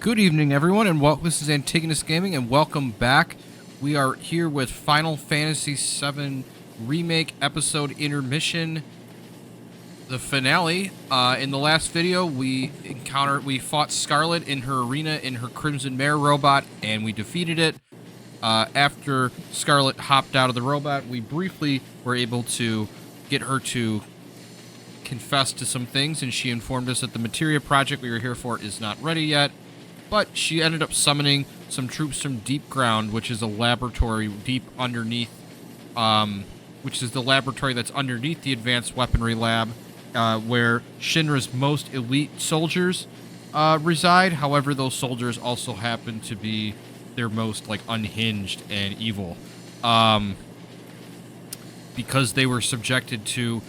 Good evening, everyone, and this is Antigonus Gaming, and welcome back. We are here with Final Fantasy VII Remake Episode Intermission, the finale. In the last video, we fought Scarlett in her arena in her Crimson Mare robot, and we defeated it. After Scarlett hopped out of the robot, we briefly were able to get her to confess to some things, and she informed us that the materia project we were here for is not ready yet. But she ended up summoning some troops from Deepground, which is a laboratory deep underneath, which is the laboratory that's underneath the Advanced Weaponry Lab, where Shinra's most elite soldiers reside. However, those soldiers also happen to be their most, unhinged and evil. Because they were subjected to,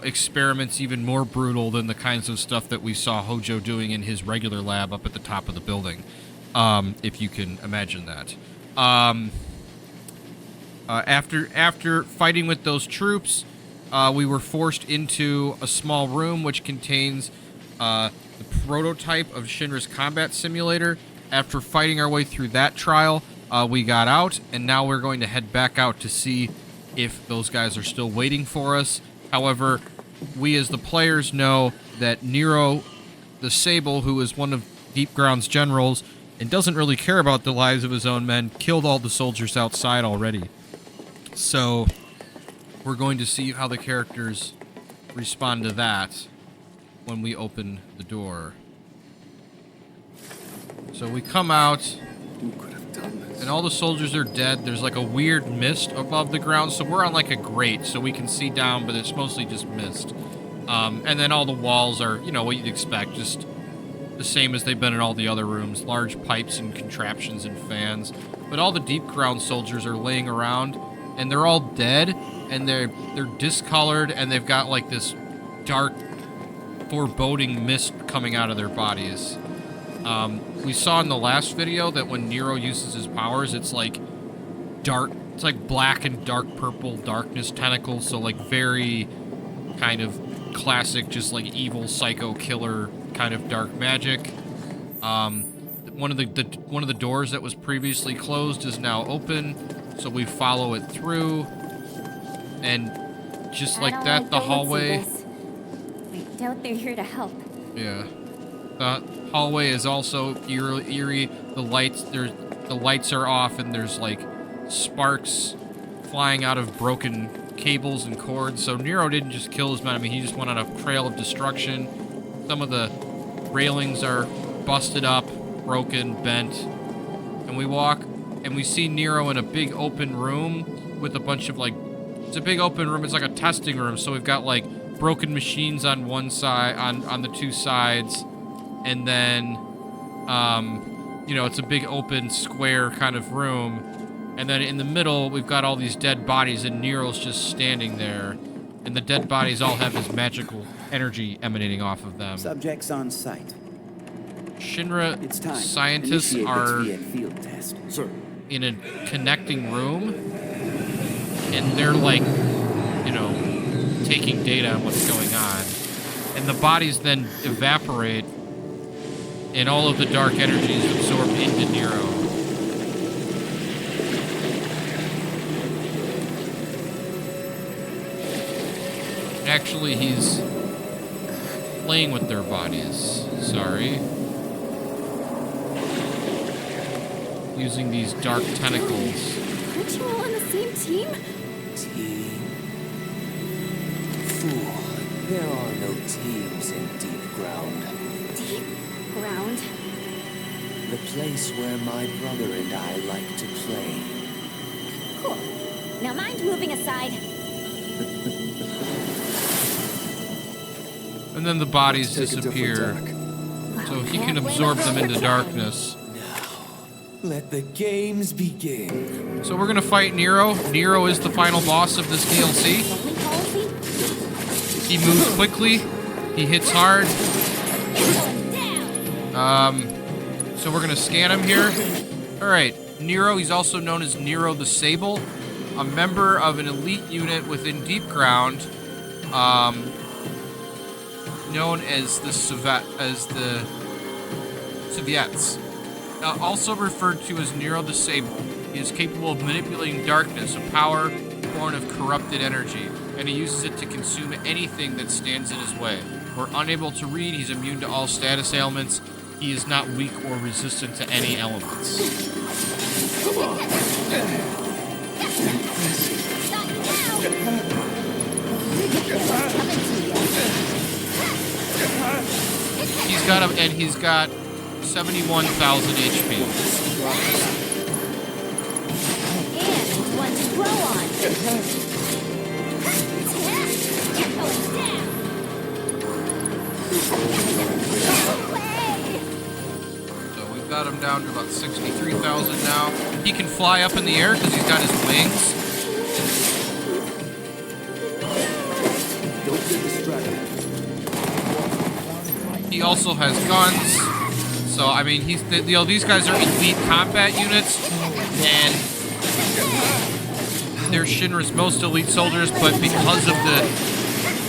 experiments even more brutal than the kinds of stuff that we saw Hojo doing in his regular lab up at the top of the building, if you can imagine that. After fighting with those troops, we were forced into a small room which contains the prototype of Shinra's combat simulator. After fighting our way through that trial, we got out, and now we're going to head back out to see if those guys are still waiting for us. However, we as the players know that Nero, the Sable, who is one of Deepground's generals and doesn't really care about the lives of his own men, killed all the soldiers outside already. So, we're going to see how the characters respond to that when we open the door. So we come out, and all the soldiers are dead. There's a weird mist above the ground, so we're on a grate, so we can see down, but it's mostly just mist. And then all the walls are, what you'd expect, just the same as they've been in all the other rooms. Large pipes and contraptions and fans. But all the Deepground soldiers are laying around, and they're all dead, and they're discolored, and they've got this dark, foreboding mist coming out of their bodies. We saw in the last video that when Nero uses his powers, it's dark, it's black and dark purple darkness tentacles, so very kind of classic, just evil psycho killer kind of dark magic. One of the doors that was previously closed is now open, so we follow it through, and just like that, the hallway. I doubt they're here to help. Yeah. The hallway is also eerie. The lights are off, and there's sparks flying out of broken cables and cords. So Nero didn't just kill his men. I mean, he just went on a trail of destruction. Some of the railings are busted up, broken, bent. And we walk, and we see Nero in a big open room with a bunch of it's a big open room. It's like a testing room. So we've got broken machines on one side, on the two sides. And then, it's a big open square kind of room. And then in the middle, we've got all these dead bodies, and Nero's just standing there. And the dead bodies all have this magical energy emanating off of them. Subjects on site. Shinra scientists are field test. Sir. In a connecting room. And they're taking data on what's going on. And the bodies then evaporate, and all of the dark energy is absorbed into Nero. Actually, he's playing with their bodies. Sorry. Using these dark tentacles. Aren't you all on the same team? Team? Fool. There are no teams in Deepground. Deepground? The place where my brother and I like to play. Cool. Now mind moving aside. And then the bodies disappear, so he can absorb them into darkness. Now, let the games begin. So we're gonna fight Nero. Nero is the final boss of this DLC. He moves quickly. He hits hard. So we're gonna scan him here. Alright, Nero, he's also known as Nero the Sable, a member of an elite unit within Deepground, known as the Soviets. Also referred to as Nero the Sable. He is capable of manipulating darkness, a power born of corrupted energy, and he uses it to consume anything that stands in his way. Where unable to read, he's immune to all status ailments. He is not weak or resistant to any elements. He's got 71,000 HP. And one to grow on. So we've got him down to about 63,000 now. He can fly up in the air because he's got his wings. Don't get distracted. He also has guns. So, I mean, these guys are elite combat units, and they're Shinra's most elite soldiers, but because of the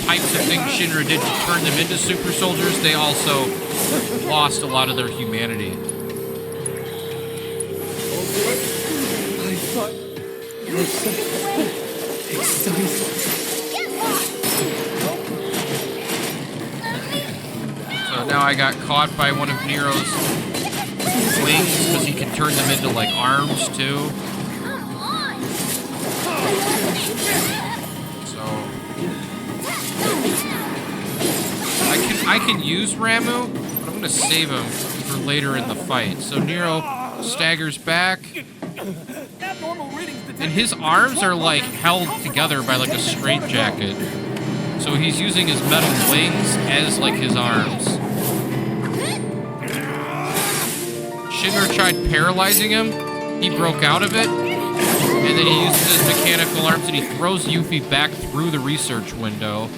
types of things Shinra did to turn them into super soldiers, they also lost a lot of their humanity. I thought you were so excited. So now I got caught by one of Nero's wings because he can turn them into like arms too. So I can use Ramu, but I'm gonna save him for later in the fight. So Nero staggers back, and his arms are like held together by like a straitjacket. So he's using his metal wings as like his arms. Shinra tried paralyzing him. He broke out of it. And then he uses his mechanical arms and he throws Yuffie back through the research window.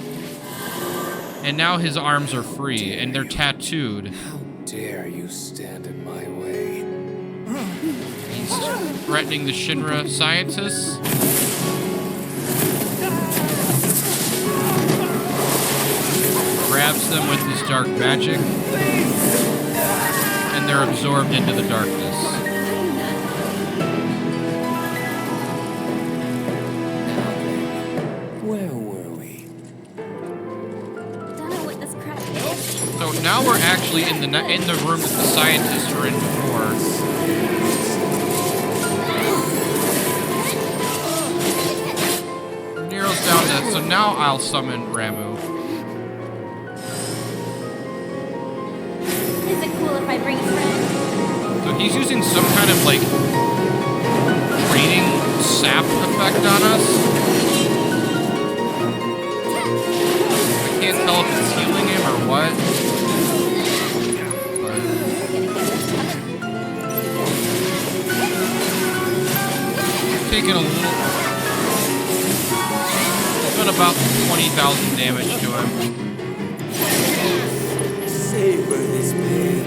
And now his arms are free and they're tattooed. How dare you stand in my way? He's threatening the Shinra scientists. Grabs them with his dark magic. And they're absorbed into the darkness. Where were we? Don't know what this crap is. So now we're actually in the room that the scientists are in before. Nero's down to, so now I'll summon Ramu. Is it cool if I bring a friend? So he's using some kind of like draining sap effect on us. I can't tell if it's healing him or what. But taking a little, done about 20,000 damage to him. Savor this pain.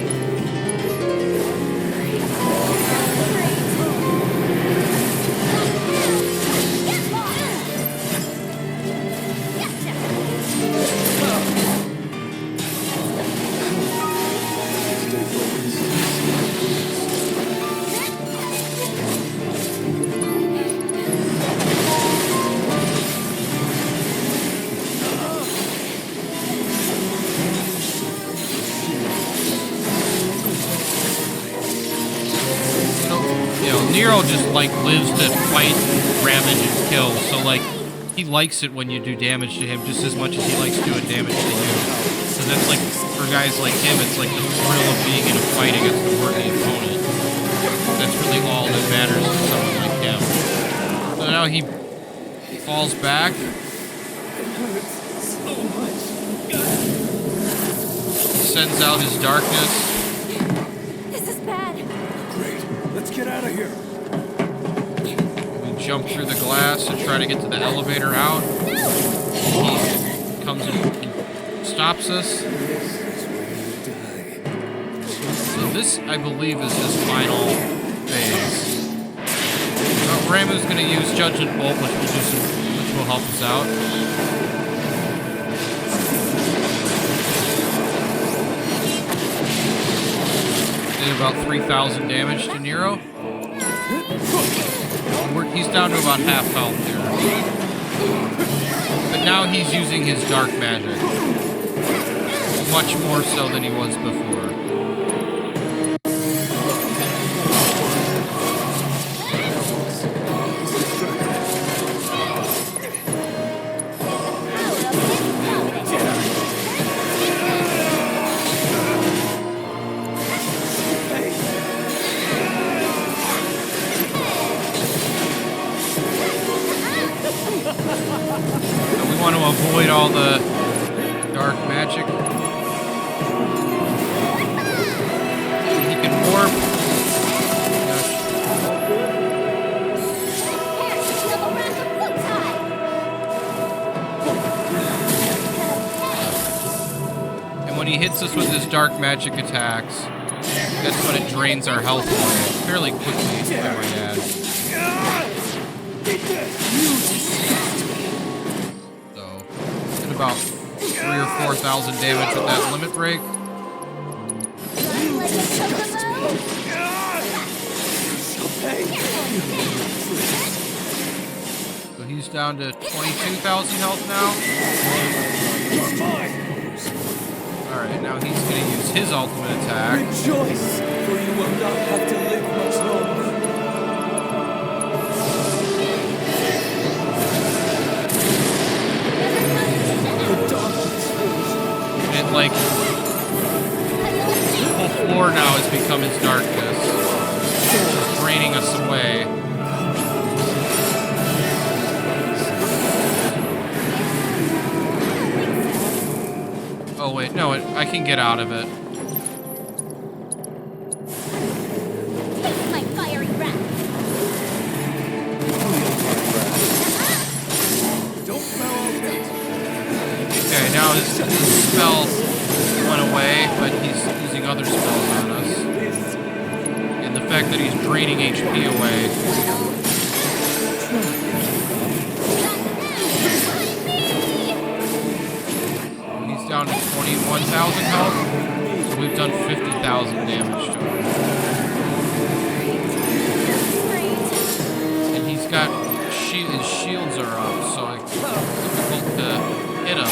Nero just like lives to fight, ravage, and kill. So like he likes it when you do damage to him just as much as he likes doing damage to you. So that's like for guys like him, it's like the thrill of being in a fight against a worthy opponent. That's really all that matters to someone like him. So now he falls back. Sends out his darkness. This is bad. Great. Let's get out of here. We jump through the glass and try to get to the elevator out. He comes and stops us. So this, I believe, is his final phase. Ramu's going to use Judgment Bolt, which will help us out. Did about 3,000 damage to Nero. He's down to about half health here. But now he's using his dark magic. Much more so than he was before. Avoid all the dark magic. He can warp. And when he hits us with his dark magic attacks, that's when it drains our health away fairly quickly, I might add. About 3,000 or 4,000 damage with that limit break. So he's down to 22,000 health now. Alright, now he's going to use his ultimate attack. Rejoice, for you will not have to live much longer. Like, the whole floor now has become his darkness, just draining us away. Oh wait, no, I can get out of it. Take my fiery breath. Okay, now his spell went away, but he's using other spells on us. And the fact that he's draining HP away. He's down to 21,000 health, so we've done 50,000 damage to him. And he's got his shields are up, so it's difficult to hit him.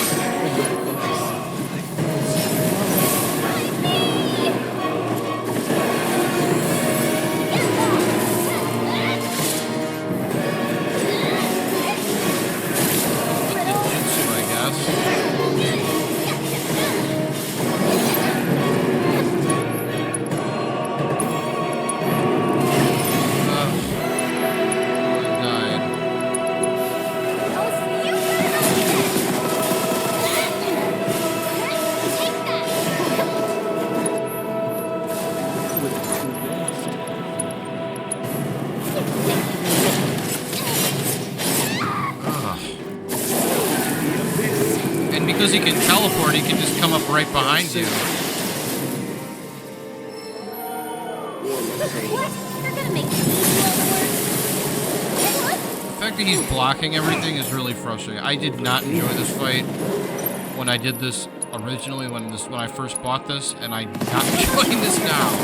Because he can teleport, he can just come up right behind you. The fact that he's blocking everything is really frustrating. I did not enjoy this fight when I did this originally, when I first bought this, and I'm not enjoying this now.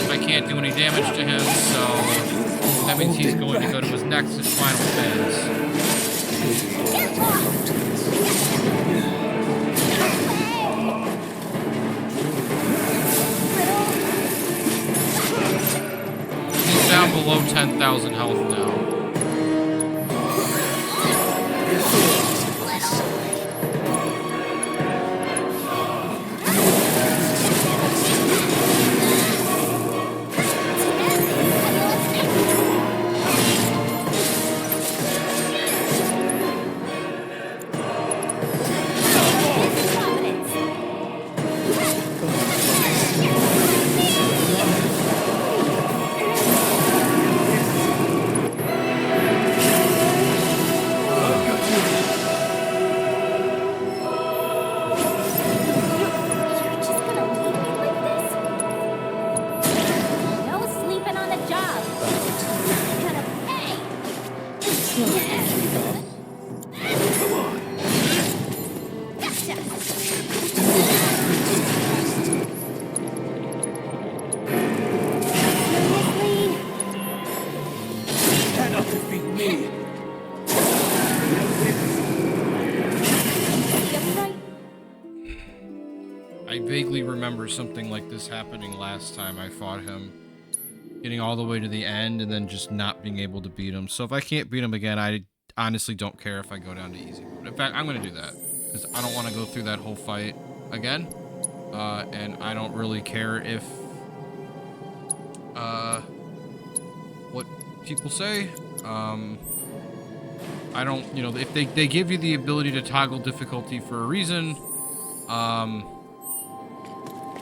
I can't do any damage to him, so that means he's going to go to his next and final phase. He's down below 10,000 health now. I vaguely remember something like this happening last time I fought him. Getting all the way to the end and then just not being able to beat him. So if I can't beat him again, I honestly don't care if I go down to easy mode. In fact, I'm going to do that. Because I don't want to go through that whole fight again. And I don't really care if... what people say. I don't, you know, if they give you the ability to toggle difficulty for a reason,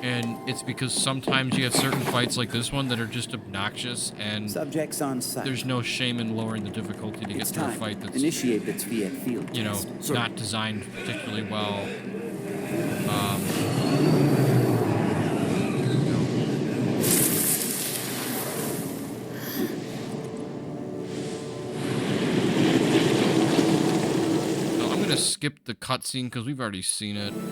and it's because sometimes you have certain fights like this one that are just obnoxious, and Subjects on site. there's no shame in lowering the difficulty to get through a fight that's, Initiate the Fiat field you know, test. not designed particularly well. Skip the cutscene because we've already seen it. This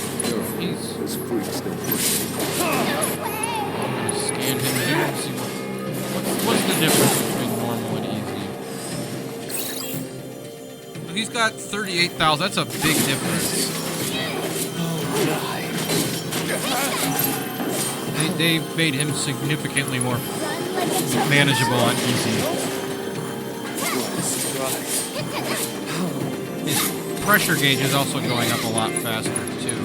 company. This freak's no pushing. I'm gonna scan him here and see what's the difference between normal and easy. So he's got 38,000. That's a big difference. They made him significantly more manageable on easy. His pressure gauge is also going up a lot faster, too.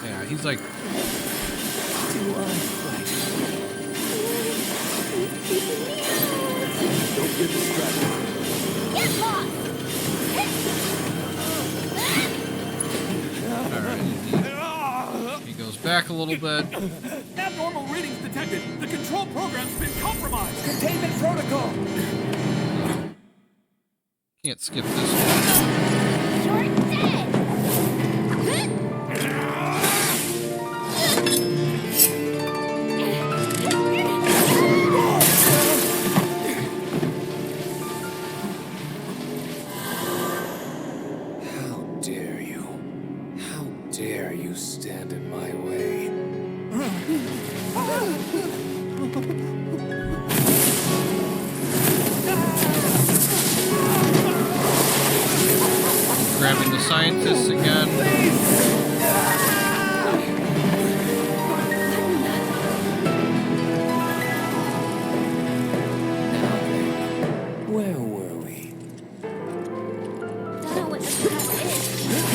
Yeah, he's like... Don't get distracted. Get lost! Alright, he goes back a little bit. Abnormal readings detected. The control program's been compromised. Containment protocol. Can't skip this one. You're dead! How dare you? How dare you stand in my way? Grabbing the scientists again. Where were we? Don't know what this crap is.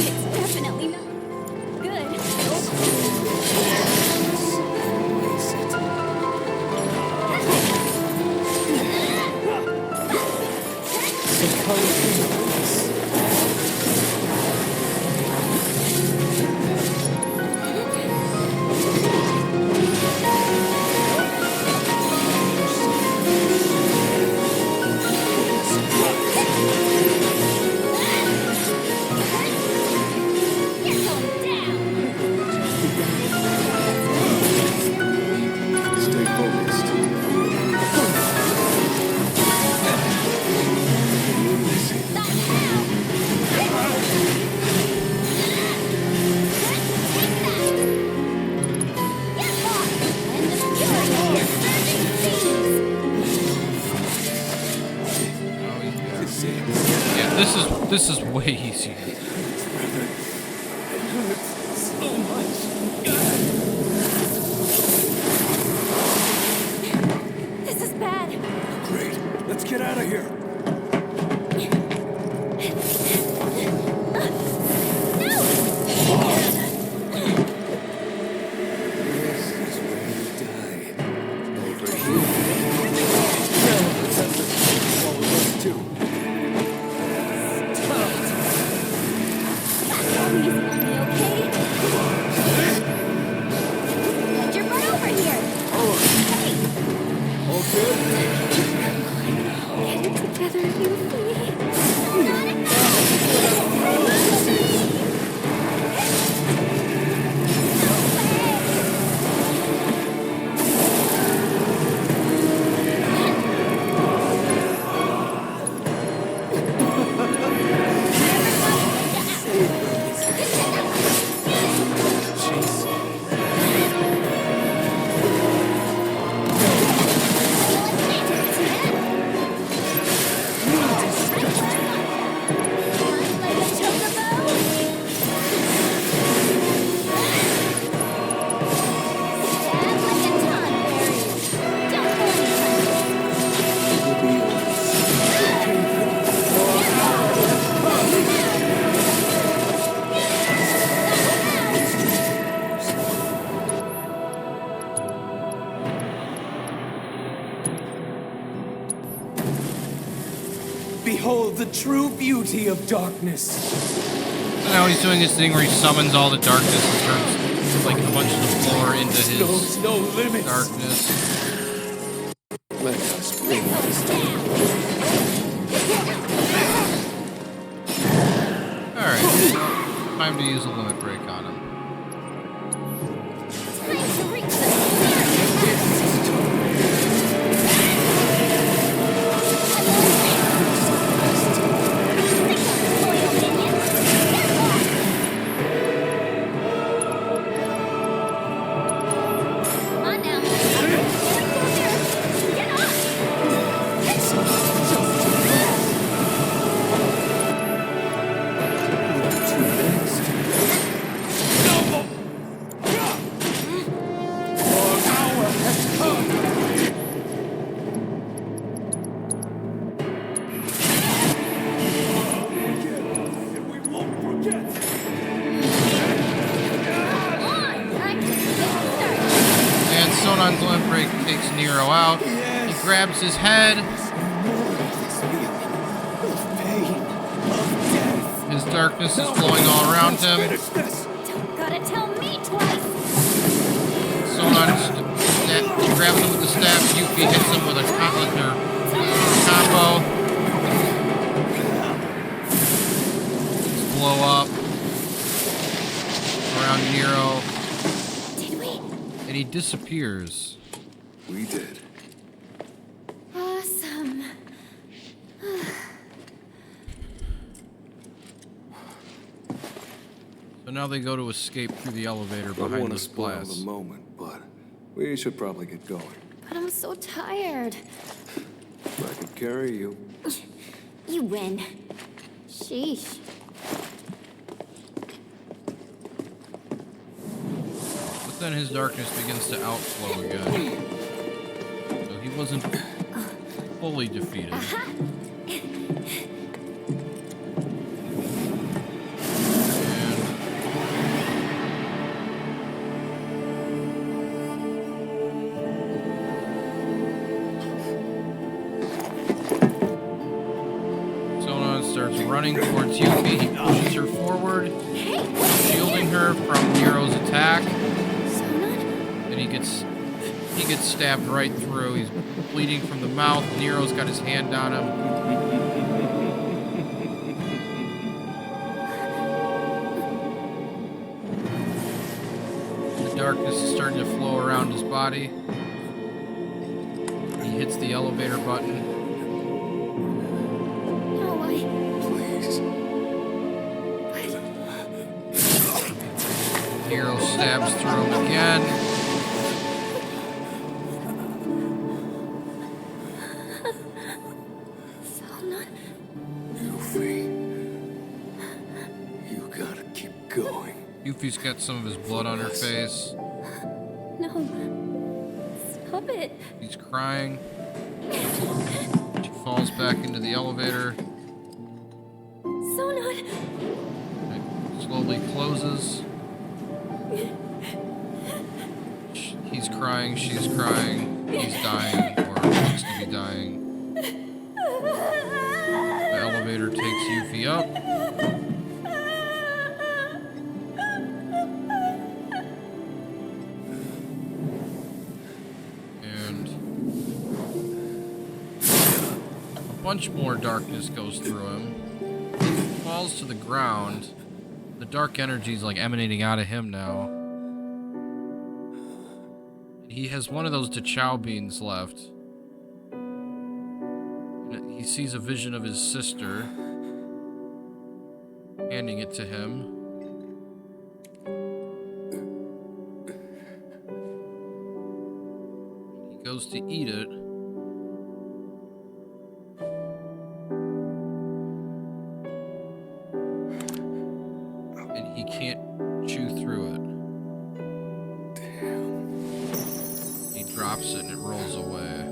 It's definitely not good. Face it. You're going down! Stay focused. Not now! Get lost! And the fury of your surging seas! Yeah, this is way easier. This is bad. Great. Let's get out of here. This is where you die. Over here. Let's have this while we run too. Please let me, okay? Get your butt over here! Hey! All good? Get it together, Yuffie. behold the true beauty of darkness. So now he's doing his thing where he summons all the darkness and turns like a bunch of the floor into his Knows no limits. darkness. Let us bring this down. Alright, time to use a limit break on him. Time to reach the Sonon's limit break takes Nero out. He grabs his head. His darkness is flowing all around him. Don't gotta tell me twice. Sonon grabs him with the staff. Yuffie hits him with a combo. Blow up around Nero. Did we? And he disappears. We did. Awesome. So now they go to escape through the elevator I don't behind want to this spoil glass. the moment, but we should probably get going. But I'm so tired. I can carry you. You win. Sheesh. But then his darkness begins to outflow again. So he wasn't fully defeated. Running towards Yuffie, he pushes her forward, shielding her from Nero's attack, and he gets stabbed right through. He's bleeding from the mouth. Nero's got his hand on him. The darkness is starting to flow around his body. He hits the elevator button. Nero stabs through him again. Sonon. Yuffie, you gotta keep going. Yuffie's got some of his blood on her face. No. Stop it. He's crying. She falls back into the elevator. Sonon. It slowly closes. He's crying, she's crying, he's dying, or looks to be dying. The elevator takes Yuffie up. And a bunch more darkness goes through him. He falls to the ground. The dark energy is like emanating out of him now. He has one of those Chow beans left. He sees a vision of his sister, handing it to him. He goes to eat it. And he can't chew through it. Drops it and it rolls away.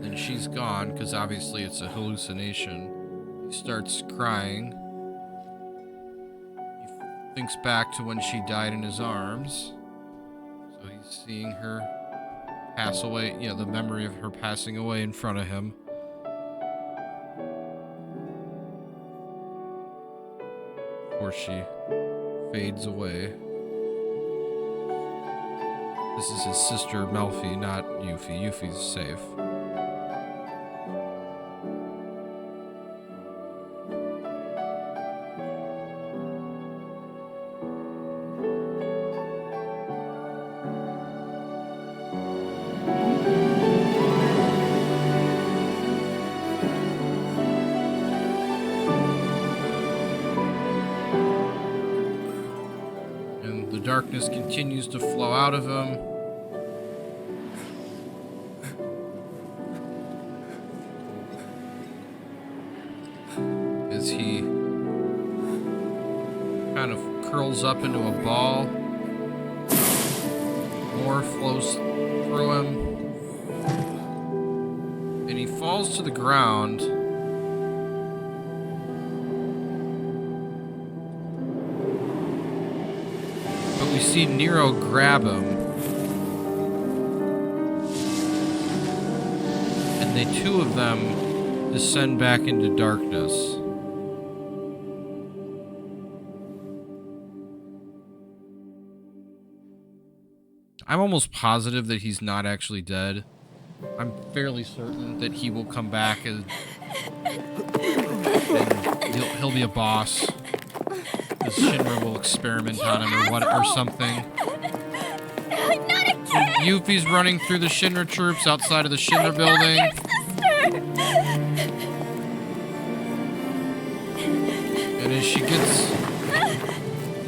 Then she's gone, because obviously it's a hallucination. He starts crying. He thinks back to when she died in his arms. So he's seeing her pass away, the memory of her passing away in front of him. before she fades away. This is his sister, Melfi, not Yuffie. Yuffie's safe. Darkness continues to flow out of him. As he kind of curls up into a ball. More flows through him. And he falls to the ground. We see Nero grab him, and the two of them descend back into darkness. I'm almost positive that he's not actually dead. I'm fairly certain that he will come back and he'll be a boss. Shinra will experiment on him or something. Not again! Yuffie's running through the Shinra troops outside of the Shinra building. And as she gets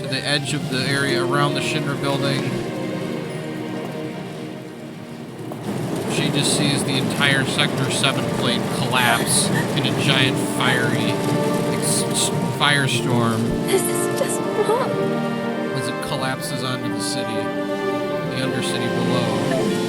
to the edge of the area around the Shinra building, she just sees the entire Sector 7 plane collapse in a giant firestorm. This is just wrong. As it collapses onto the city, the undercity below.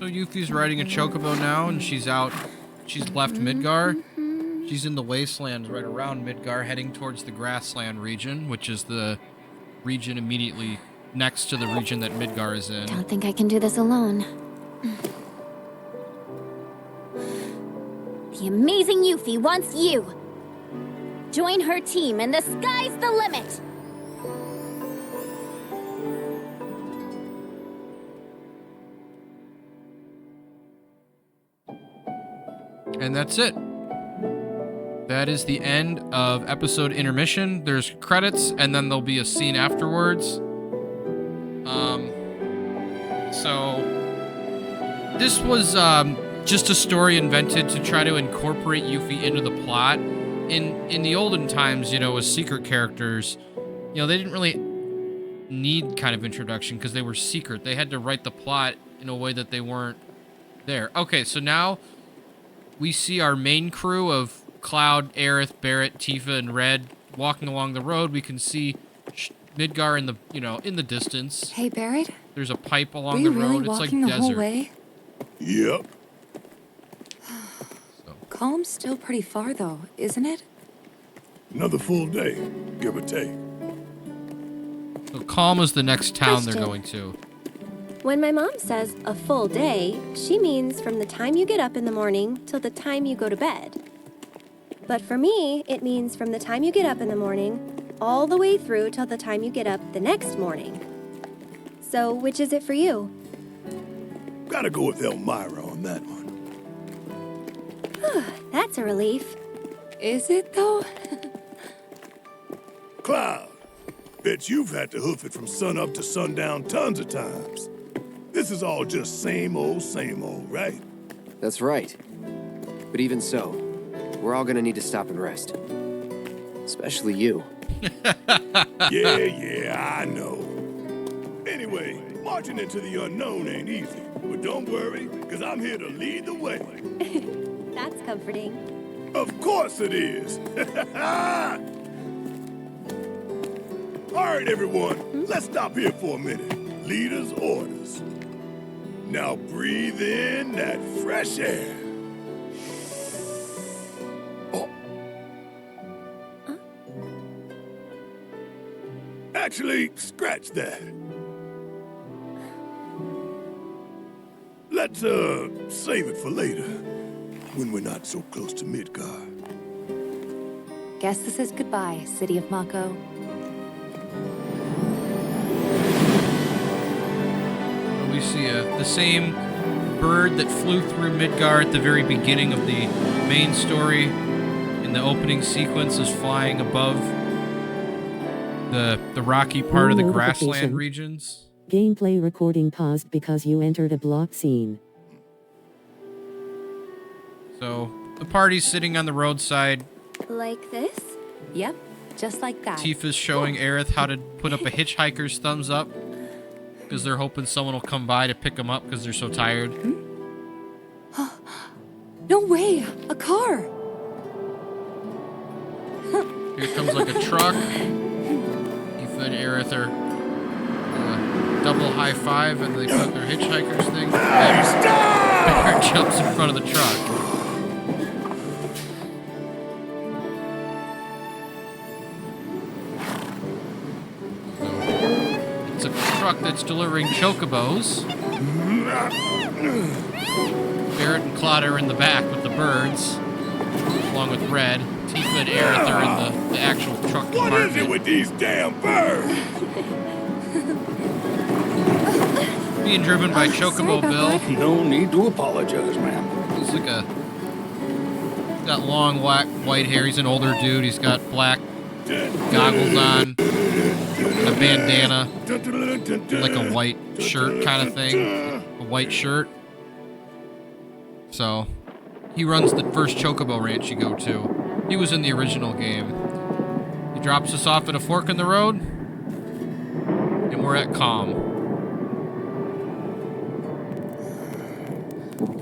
Yuffie's riding a chocobo now, and she's left Midgar. She's in the wastelands right around Midgar, heading towards the grassland region, which is the region immediately next to the region that Midgar is in. Don't think I can do this alone. The amazing Yuffie wants you. Join her team and the sky's the limit. And that's it. That is the end of episode Intermission. There's credits, and then there'll be a scene afterwards. So this was just a story invented to try to incorporate Yuffie into the plot. In the olden times, as secret characters, they didn't really need kind of introduction because they were secret. They had to write the plot in a way that they weren't there. Okay, so now we see our main crew of Cloud, Aerith, Barrett, Tifa, and Red walking along the road. We can see Midgar in the distance. Hey, Barrett. There's a pipe along the road. Really It's like walking the desert. whole way? Yep. Calm's still pretty far, though, isn't it? Another full day, give or take. So Calm is the next town they're Question. going to. When my mom says a full day, she means from the time you get up in the morning till the time you go to bed. But for me, it means from the time you get up in the morning all the way through till the time you get up the next morning. So, which is it for you? Gotta go with Elmira on that one. That's a relief. Is it, though? Cloud, bet you've had to hoof it from sun up to sundown tons of times. This is all just same old, right? That's right. But even so, we're all gonna need to stop and rest. Especially you. Yeah, I know. Anyway, marching into the unknown ain't easy. But don't worry, because I'm here to lead the way. That's comforting. Of course it is. All right, everyone, let's stop here for a minute. Leader's orders. Now breathe in that fresh air. Oh. Actually, scratch that. Let's, save it for later, when we're not so close to Midgard. Guess this is goodbye, City of Mako. We see the same bird that flew through Midgard at the very beginning of the main story in the opening sequence is flying above the rocky part of the grassland regions. Gameplay recording paused because you entered a block scene. So the party's sitting on the roadside. Like this? Yep, just like that. Tifa's showing Aerith how to put up a hitchhiker's thumbs up because they're hoping someone will come by to pick them up because they're so tired. No way! A car! Here comes like a truck. Tifa and Aerith are double high five and they put their hitchhiker's thing. Bear jumps in front of the truck. It's a truck that's delivering chocobos. Barrett and Claude are in the back with the birds, along with Red. Tifa and Aerith are in the actual truck compartment. What is it with these damn birds? Being driven by Chocobo Bill. No need to apologize, ma'am. He's like he's got long white hair. He's an older dude. He's got black goggles on, and a bandana, like a white shirt kind of thing. A white shirt. So, he runs the first Chocobo ranch you go to. He was in the original game. He drops us off at a fork in the road, and we're at Calm.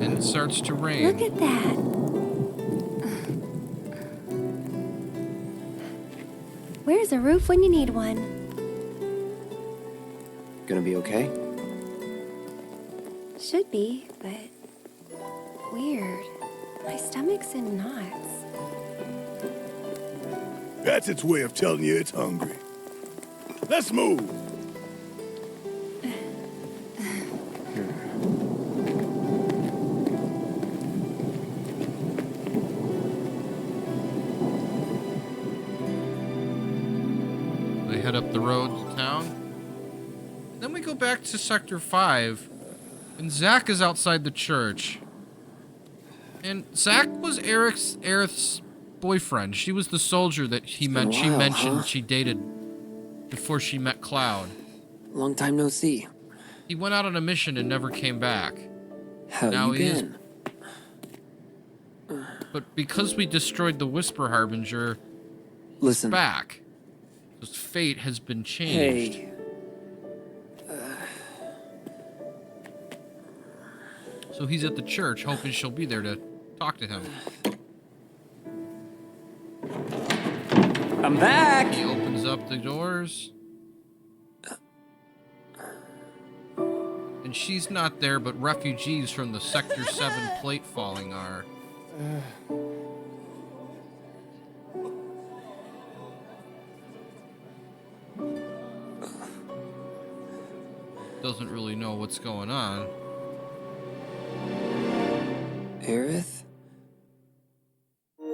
And it starts to rain. Look at that. Where's a roof when you need one? Gonna be okay? Should be, but weird. My stomach's in knots. That's its way of telling you it's hungry. Let's move. They head up the road to town. Then we go back to Sector 5, and Zack is outside the church. And Zack was Aerith's boyfriend. She was the soldier that she mentioned she dated before she met Cloud. Long time no see. He went out on a mission and never came back. How Now you he is- been? But because we destroyed the Whisper Harbinger, Listen. back. His fate has been changed. Hey. So he's at the church hoping she'll be there to talk to him. I'm back! He opens up the doors. And she's not there, but refugees from the Sector 7 plate falling are. Doesn't really know what's going on. Aerith?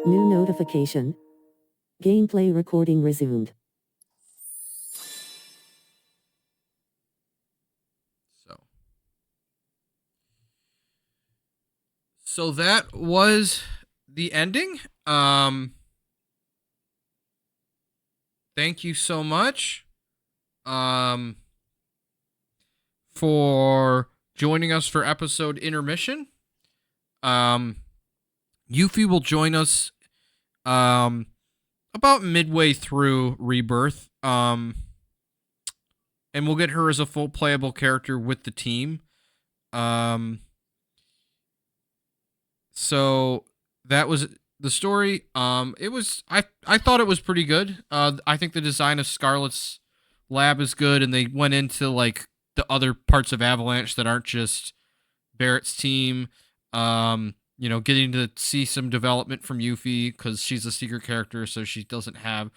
New notification. Gameplay recording resumed. So that was the ending. Thank you so much for joining us for episode Intermission. Yuffie will join us about midway through Rebirth. And we'll get her as a full playable character with the team. So that was the story, it was I thought it was pretty good. I think the design of Scarlett's lab is good, and they went into like the other parts of Avalanche that aren't just Barrett's team. Getting to see some development from Yuffie because she's a secret character, so she doesn't have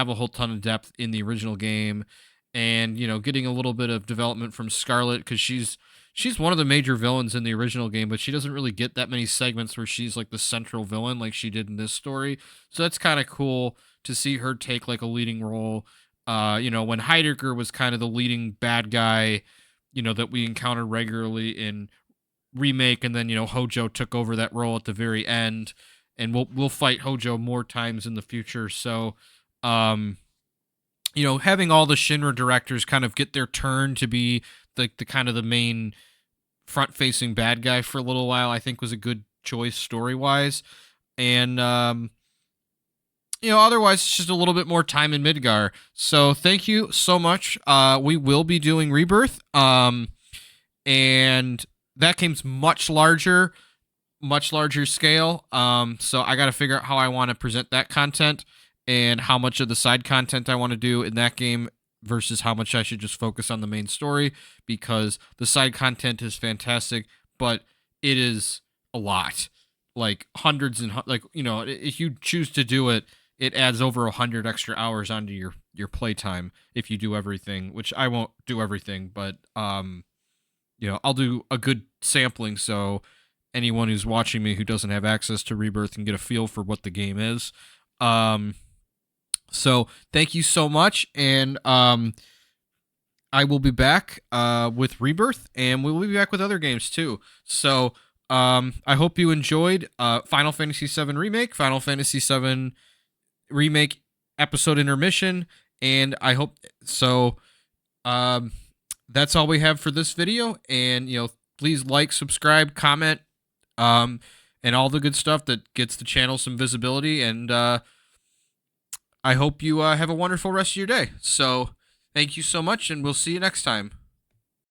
a whole ton of depth in the original game, and getting a little bit of development from Scarlett because she's one of the major villains in the original game, but she doesn't really get that many segments where she's like the central villain like she did in this story. So that's kind of cool to see her take like a leading role. When Heidegger was kind of the leading bad guy, that we encountered regularly in Remake, and then Hojo took over that role at the very end, and we'll fight Hojo more times in the future. So having all the Shinra directors kind of get their turn to be the kind of the main front-facing bad guy for a little while, I think was a good choice story-wise. And otherwise it's just a little bit more time in Midgar. So thank you so much. We will be doing Rebirth, and that game's much larger scale. So I got to figure out how I want to present that content and how much of the side content I want to do in that game versus how much I should just focus on the main story, because the side content is fantastic, but it is a lot, like hundreds and if you choose to do it, it adds over 100 extra hours onto your playtime if you do everything, which I won't do everything, but I'll do a good sampling so anyone who's watching me who doesn't have access to Rebirth can get a feel for what the game is. So thank you so much, and I will be back with Rebirth, and we will be back with other games too. So I hope you enjoyed Final Fantasy VII Remake, Final Fantasy VII Remake episode Intermission, and I hope so. That's all we have for this video, and please like, subscribe, comment, and all the good stuff that gets the channel some visibility, and I hope you have a wonderful rest of your day. So thank you so much, and we'll see you next time.